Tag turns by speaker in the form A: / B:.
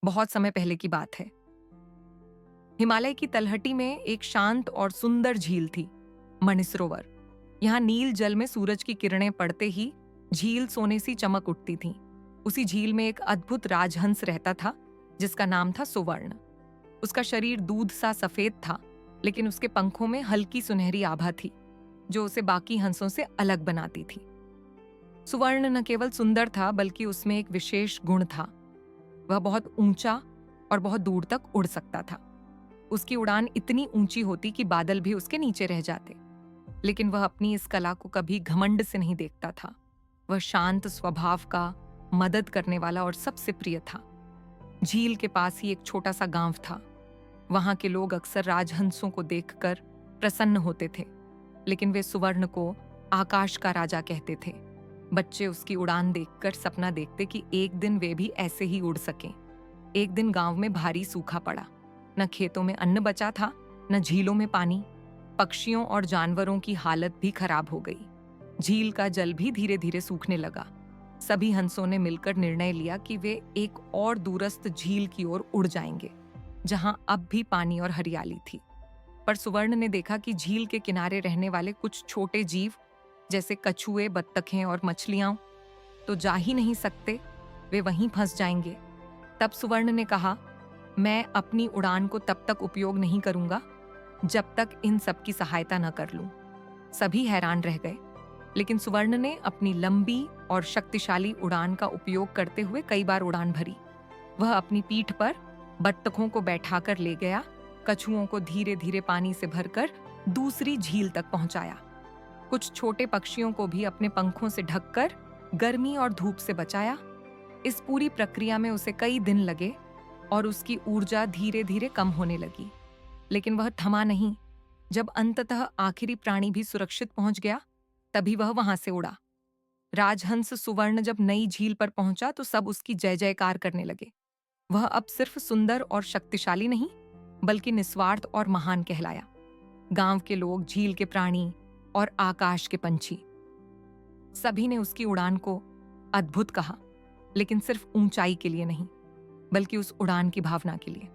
A: बहुत समय पहले की बात है। हिमालय की तलहटी में एक शांत और सुंदर झील थी, मानसरोवर। यहाँ नील जल में सूरज की किरणें पड़ते ही झील सोने सी चमक उठती थी। उसी झील में एक अद्भुत राजहंस रहता था, जिसका नाम था सुवर्ण। उसका शरीर दूध सा सफेद था, लेकिन उसके पंखों में हल्की सुनहरी आभा थी, जो उसे बाकी हंसों से अलग बनाती थी। सुवर्ण न केवल सुंदर था, बल्कि उसमें एक विशेष गुण था। वह बहुत ऊंचा और बहुत दूर तक उड़ सकता था। उसकी उड़ान इतनी ऊंची होती कि बादल भी उसके नीचे रह जाते। लेकिन वह अपनी इस कला को कभी घमंड से नहीं देखता था। वह शांत स्वभाव का, मदद करने वाला और सबसे प्रिय था। झील के पास ही एक छोटा सा गांव था। वहां के लोग अक्सर राजहंसों को देखकर प्रसन्न होते थे, लेकिन वे सुवर्ण को आकाश का राजा कहते थे। बच्चे उसकी उड़ान देखकर सपना देखते कि एक दिन वे भी ऐसे ही उड़ सकें। एक दिन गांव में भारी सूखा पड़ा। न खेतों में अन्न बचा था, न झीलों में पानी। पक्षियों और जानवरों की हालत भी खराब हो गई। झील का जल भी धीरे धीरे सूखने लगा। सभी हंसों ने मिलकर निर्णय लिया कि वे एक और दूरस्थ झील की ओर उड़ जाएंगे, जहां अब भी पानी और हरियाली थी। पर सुवर्ण ने देखा कि झील के किनारे रहने वाले कुछ छोटे जीव, जैसे कछुए, बत्तखें और मछलियां, तो जा ही नहीं सकते। वे वहीं फंस जाएंगे। तब सुवर्ण ने कहा, मैं अपनी उड़ान को तब तक उपयोग नहीं करूंगा जब तक इन सब की सहायता न कर लूं। सभी हैरान रह गए, लेकिन सुवर्ण ने अपनी लंबी और शक्तिशाली उड़ान का उपयोग करते हुए कई बार उड़ान भरी। वह अपनी पीठ पर बत्तखों को बैठाकर ले गया, कछुओं को धीरे धीरे पानी से भरकर दूसरी झील तक पहुंचाया। कुछ छोटे पक्षियों को भी अपने पंखों से ढककर गर्मी और धूप से बचाया। इस पूरी प्रक्रिया में उसे कई दिन लगे और उसकी ऊर्जा धीरे धीरे कम होने लगी। लेकिन वह थमा नहीं। जब अंततः आखिरी प्राणी भी सुरक्षित पहुंच गया, तभी वह वहां से उड़ा। राजहंस सुवर्ण जब नई झील पर पहुंचा तो सब उसकी जय जयकार करने लगे। वह अब सिर्फ सुंदर और शक्तिशाली नहीं, बल्कि निस्वार्थ और महान कहलाया। गांव के लोग, झील के प्राणी और आकाश के पंछी, सभी ने उसकी उड़ान को अद्भुत कहा, लेकिन सिर्फ ऊंचाई के लिए नहीं, बल्कि उस उड़ान की भावना के लिए।